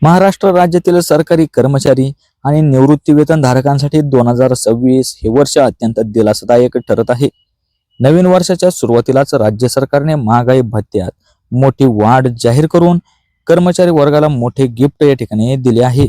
महाराष्ट्र राज्यातील सरकारी कर्मचारी आणि निवृत्ती वेतन धारकांसाठी 2026 हे वर्ष अत्यंत दिलासादायक ठरत आहे। नवीन वर्षाच्या सुरुवातीलाच राज्य सरकारने महागाई भत्त्यात मोठी वाढ जाहीर करून कर्मचारी वर्गाला मोठे गिफ्ट या ठिकाणी दिले आहे।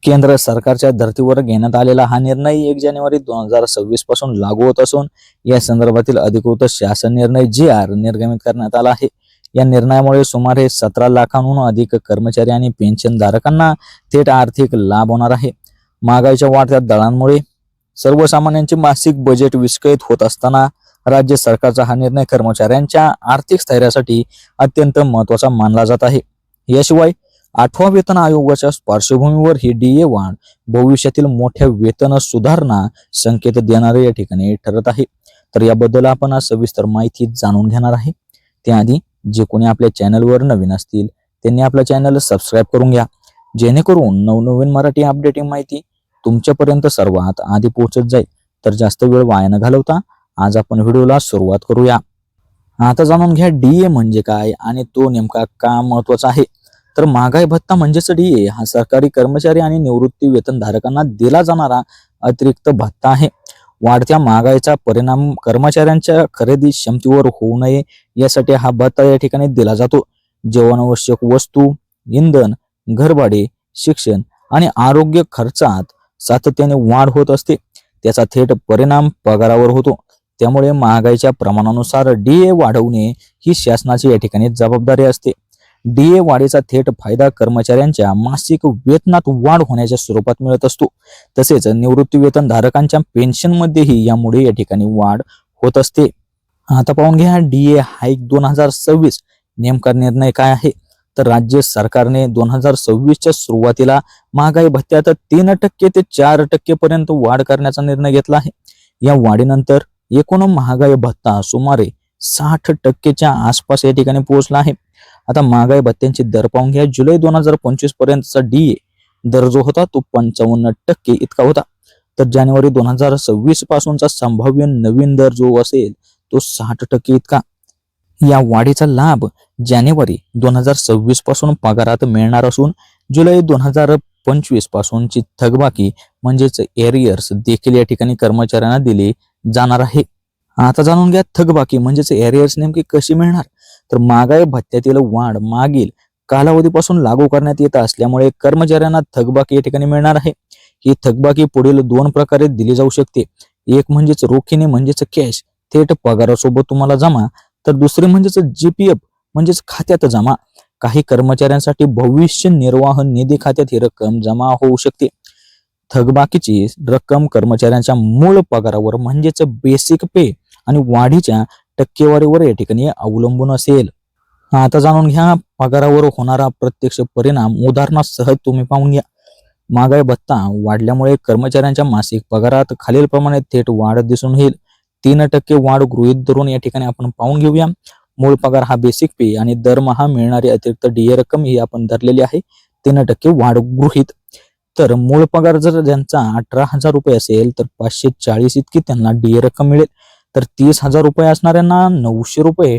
केंद्र सरकारच्या धर्तीवर घेण्यात आलेला हा निर्णय 1 जानेवारी 2026 पासून लागू होत असून या संदर्भातील अधिकृत शासन निर्णय JR निर्गमित करण्यात आला आहे। या निर्णयामुळे सुमारे 17 लाखांहून अधिक कर्मचारी आणि पेन्शन धारकांना थेट आर्थिक लाभ होणार आहे। महागाईच्या वाढत्या दरांमुळे सर्वसामान्यांचे मासिक बजेट विस्कळीत होत असताना राज्य सरकारचा हा निर्णय कर्मचाऱ्यांच्या आर्थिक स्थैर्यासाठी अत्यंत महत्त्वाचा मानला जात आहे। याशिवाय 8व्या वेतन आयोगाच्या पार्श्वभूमीवर ही DA वाढ भविष्यातील मोठ्या वेतन सुधारणा संकेत देणारे या ठिकाणी ठरत आहे। तर याबद्दल आपण आज सविस्तर माहिती जाणून घेणार आहे। त्याआधी जे कोणी आपल्या चॅनलवर नवीन असतील त्यांनी आपल्या चॅनल सबस्क्राईब करून घ्या, जेणेकरून नवनवीन मराठी अपडेटिंग माहिती तुमच्यापर्यंत सर्वात आधी पोहोचत जाईल। तर जास्त वेळ वाया न घालवता आज आपण व्हिडिओला सुरुवात करूया। आता जाणून घ्या DA म्हणजे काय आणि तो नेमका का महत्त्वाचा आहे। तर महागाई भत्ता म्हणजेच DA हा सरकारी कर्मचारी आणि निवृत्ती वेतन धारकांना दिला जाणारा अतिरिक्त भत्ता आहे। वाढत्या महागाईचा परिणाम कर्मचाऱ्यांच्या खरेदी क्षमतेवर होऊ नये यासाठी हा भत्ता या ठिकाणी दिला जातो। जीवनावश्यक वस्तू, इंधन, घरभाडे, शिक्षण आणि आरोग्य खर्चात सातत्याने वाढ होत असते, त्याचा थेट परिणाम पगारावर होतो। त्यामुळे महागाईच्या प्रमाणानुसार DA वाढवणे ही शासनाची या ठिकाणी जबाबदारी असते। DA वाढीचा थेट फायदा कर्मचाऱ्यांच्या मासिक वेतनात वाढ होण्याच्या स्वरूपात मिळत असतो। तसेच निवृत्ती वेतन धारकांच्या पेन्शन मध्येही यामुळे या ठिकाणी वाढ होत असते। आता पाहून घ्या DA हाईक 2026 नेमका निर्णय काय आहे। तर राज्य सरकारने 2026च्या सुरुवातीला महागाई भत्त्यात 3% ते 4% पर्यंत वाढ करण्याचा निर्णय घेतला आहे। या वाढीनंतर एकूण महागाई भत्ता सुमारे 60% आसपास या ठिकाणी पोहोचला आहे। आता महागाई भत्त्यांचे दर पाहून घ्या। जुलै 2025 पर्यंतचा DA दर जो होता तो 55% इतका होता। तर जानेवारी 2026 पासूनचा संभाव्य नवीन दर जो असेल तो 60% इतका। या वाढीचा लाभ जानेवारी 2026 पासून पगारात मिळणार असून जुलै 2025 पासूनची थकबाकी म्हणजेच एरियर्स देखील या ठिकाणी कर्मचाऱ्यांना दिले जाणार आहे। आता जाणून घ्या थकबाकी म्हणजेच एरियर्स नेमकी कशी मिळणार। तर महागाई भत्त्यातील वाढ मागील कालावधीपासून लागू करण्यात येत असल्यामुळे कर्मचाऱ्यांना थकबाकी या ठिकाणी मिळणार आहे। ही थकबाकी पुढील 2 प्रकारे दिली जाऊ शकते। एक म्हणजेच रोखीने म्हणजेच कॅश थेट पगारासोबत तुम्हाला जमा, तर दुसरे म्हणजेच GPF म्हणजेच खात्यात जमा। काही कर्मचाऱ्यांसाठी भविष्य निर्वाह निधी खात्यात ही रक्कम जमा होऊ शकते। थकबाकीची रक्कम कर्मचाऱ्यांच्या मूळ पगारावर म्हणजेच बेसिक पे आणि वाढीच्या टक्केवारीवर या ठिकाणी अवलंबून असेल। आता जाणून घ्या पगारावर होणारा प्रत्यक्ष परिणाम उदाहरणासह तुम्ही पाहून घ्या। महागाई भत्ता वाढल्यामुळे कर्मचाऱ्यांच्या मासिक पगारात खालीलप्रमाणे थेट वाढ दिसून येईल। 3% वाढ गृहीत धरून या ठिकाणी आपण पाहून घेऊया। मूळ पगार हा बेसिक पे आणि दरमहा मिळणारी अतिरिक्त DA रक्कम ही आपण धरलेली आहे 3% वाढ गृहीत। तर मूळ पगार जर ज्यांचा 18,000 रुपये असेल तर 540 इतकी त्यांना DA रक्कम मिळेल। तर 30,000 रुपये असणाऱ्यांना 900 रुपये,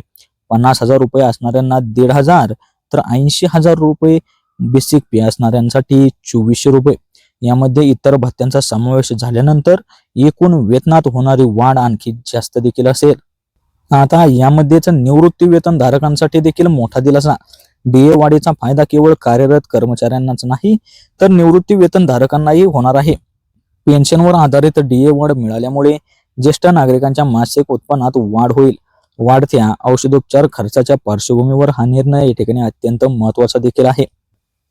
50,000 रुपये असणाऱ्यांना 1,500, तर 80,000 रुपये बेसिक पे असणाऱ्यांसाठी 2400 रुपये। यामध्ये इतर भत्त्यांचा समावेश झाल्यानंतर एकूण वेतनात होणारी वाढ आणखी जास्त देखील असेल। आता यामध्येच निवृत्ती वेतन धारकांसाठी देखील मोठा दिलासा। DA वाढीचा फायदा केवळ कार्यरत कर्मचाऱ्यांनाच नाही तर निवृत्ती वेतन धारकांनाही होणार आहे। पेन्शनवर आधारित DA वाढ मिळाल्यामुळे ज्येष्ठ नागरिकांच्या मासिक उत्पन्नात वाढ होईल। वाढत्या औषधोपचार खर्चाच्या पार्श्वभूमीवर हा निर्णय या ठिकाणी अत्यंत महत्त्वाचा देखील आहे।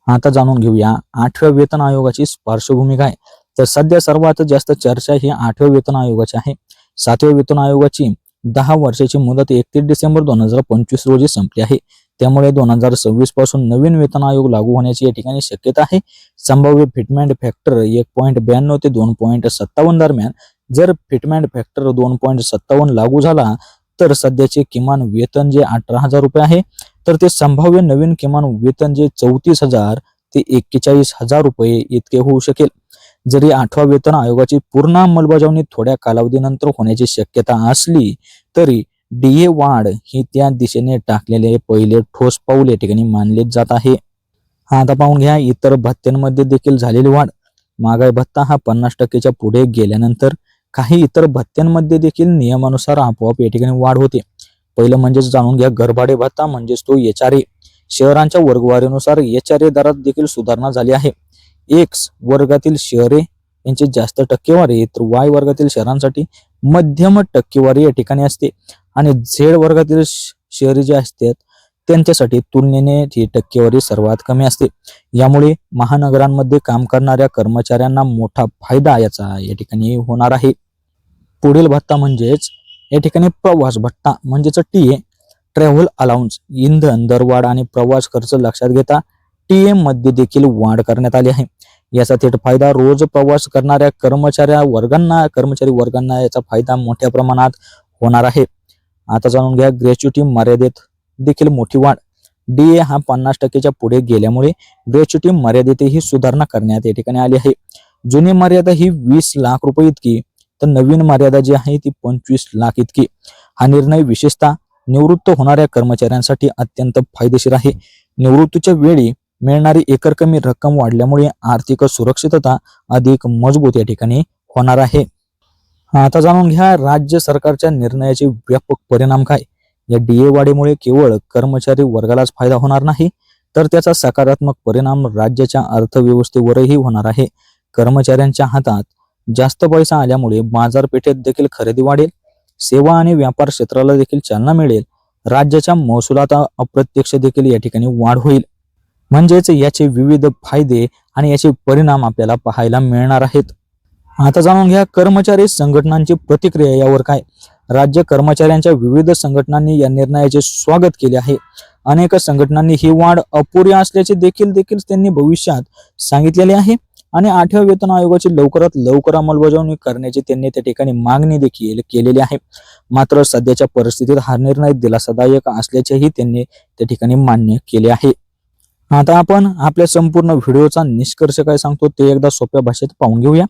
आता जाणून घेऊया 8व्या वेतन आयोगाची पार्श्वभूमी काय। तर सध्या सर्वात जास्त चर्चा ही 8व्या वेतन आयोगाची आहे। 7व्या वेतन आयोगाची 10 वर्षाची मुदत 31 डिसेंबर 2025 रोजी संपली आहे। त्यामुळे 2026 पासून नवीन वेतन आयोग लागू होण्याची या ठिकाणी शक्यता आहे। संभाव्य फिटमेंट फॅक्टर 1.92 ते 2.57 दरम्यान। जर फिटमेंट फॅक्टर 2.57 लागू झाला तर सध्याचे किमान वेतन जे 18,000 रुपये आहे तर ते संभाव्य नवीन किमान वेतन जे 34,000 ते 41,000 रुपये इतके होऊ शकेल। जरी 8व्या वेतन आयोगाची पूर्ण अंमलबजावणी थोड्या कालावधीनंतर होण्याची शक्यता असली तरी DA वाढ ही त्या दिशेने टाकलेले पहिले ठोस पाऊल या ठिकाणी मानले जात आहे। आता पाहून घ्या इतर भत्त्यांमध्ये देखील झालेली वाढ. महागाई भत्ता हा 50% पुढे गेल्यानंतर काही इतर भत्त्यांमध्ये देखील नियमानुसार आपोआप या ठिकाणी वाढ होते. पहिलं म्हणजेच जाणून घ्या घरभाडे भत्ता म्हणजेच तो HRA. शहरांच्या वर्गवारीनुसार HRA दरात देखील सुधारणा झाली आहे. X वर्गातील शहरे यांची जास्त टक्केवारी तर Y वर्गातील शहरांसाठी मध्यम टक्केवारी या ठिकाणी असते आणि Z वर्गातील शहरे जे असतात त्यांच्यासाठी तुलनेने ही टक्केवारी सर्वात कमी असते. यामुळे महानगरांमध्ये काम करणाऱ्या कर्मचाऱ्यांना मोठा फायदा याचा या ठिकाणी होणार आहे. पुढील भत्ता म्हणजेच या ठिकाणी प्रवास भत्ता म्हणजेच TA. Travel allowance. इंधन दरवाढ आणि प्रवास खर्च लक्षात घेता TA मध्ये देखील वाढ करण्यात आली आहे. याचा थेट फायदा रोज प्रवास करणाऱ्या कर्मचारी वर्गांना याचा फायदा मोठ्या प्रमाणात होणार आहे. आता जाणून घ्या ग्रॅच्युटी मर्यादेत देखील मोठी वाढ. DA हा 50% पुढे गेल्यामुळे ग्रॅच्युटी मर्यादेतही सुधारणा करण्यात या ठिकाणी आली आहे. जुनी मर्यादा ही 20 लाख रुपये इतकी तर नवीन मर्यादा जी आहे ती 25 लाख इतकी. हा निर्णय विशेषतः निवृत्त होणाऱ्या कर्मचाऱ्यांसाठी अत्यंत फायदेशीर आहे. निवृत्तीच्या वेळी मिळणारी एकरकमी रक्कम वाढल्यामुळे आर्थिक सुरक्षितता अधिक मजबूत या ठिकाणी होणार आहे. आता जाणून घ्या राज्य सरकारच्या निर्णयाचे व्यापक परिणाम काय. या DA वाढीमुळे केवळ कर्मचारी वर्गालाच फायदा होणार नाही तर त्याचा सकारात्मक परिणाम राज्याच्या अर्थव्यवस्थेवरही होणार आहे. कर्मचाऱ्यांच्या हातात जास्त पैसा आल्यामुळे बाजारपेठेत देखील खरेदी वाढेल. सेवा आणि व्यापार क्षेत्राला देखील चालना मिळेल. राज्याच्या महसुलात अप्रत्यक्ष देखील या ठिकाणी वाढ होईल. म्हणजेच याचे विविध फायदे आणि याचे परिणाम आपल्याला पाहायला मिळणार आहेत. आता जाणून घ्या कर्मचारी संघटनांची प्रतिक्रिया यावर काय. राज्य कर्मचाऱ्यांच्या विविध संघटनांनी या निर्णयाचे स्वागत केले आहे. अनेक संघटनांनी ही वाढ अपुरी असल्याचे देखील त्यांनी भविष्यात सांगितलेले आहे आणि 8व्या वेतन आयोगाची लवकरात लवकर अंमलबजावणी करण्याची त्यांनी त्या ठिकाणी मागणी देखील केलेली आहे. मात्र सध्याच्या परिस्थितीत हा निर्णय दिलासादायक असल्याचेही त्यांनी त्या ठिकाणी मान्य केले आहे. आता आपण आपल्या संपूर्ण व्हिडिओचा निष्कर्ष काय सांगतो ते एकदा सोप्या भाषेत पाहून घेऊया.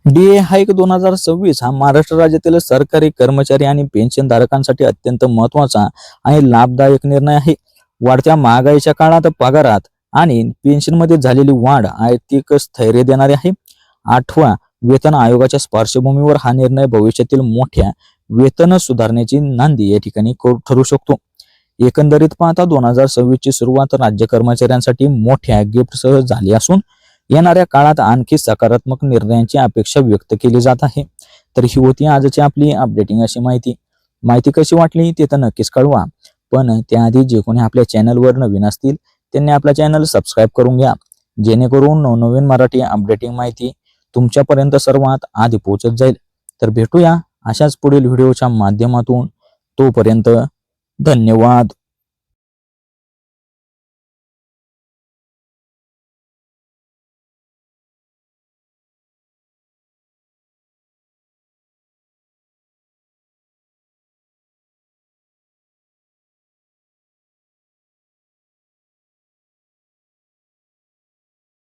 DA हाईक 2026 हा महाराष्ट्र राज्यातील सरकारी कर्मचारी आणि पेन्शन धारकांसाठी अत्यंत महत्वाचा आणि लाभदायक निर्णय आहे. वाढत्या महागाईच्या काळात पगारात आणि पेन्शनमध्ये झालेली वाढ आर्थिक स्थैर्य देणारी आहे. 8व्या वेतन आयोगाच्या पार्श्वभूमीवर हा निर्णय भविष्यातील मोठ्या वेतन सुधारण्याची नांदी या ठिकाणी ठरू शकतो. एकंदरीत पाहता 2026 ची सुरुवात राज्य कर्मचाऱ्यांसाठी मोठ्या गिफ्टसह झाली असून येणाऱ्या काळात आणखी सकारात्मक निर्णयांची अपेक्षा व्यक्त केली जात आहे. तर ही होती आजची आपली अपडेटिंग अशी माहिती कशी वाटली ते तर नक्कीच कळवा. पण त्याआधी जे कोणी आपल्या चॅनलवर नवीन असतील त्यांनी आपला चॅनल सबस्क्राईब करून घ्या जेणेकरून नवनवीन मराठी अपडेटिंग माहिती तुमच्यापर्यंत सर्वात आधी पोहोचत जाईल. तर भेटूया अशाच पुढील व्हिडिओच्या माध्यमातून. तोपर्यंत धन्यवाद.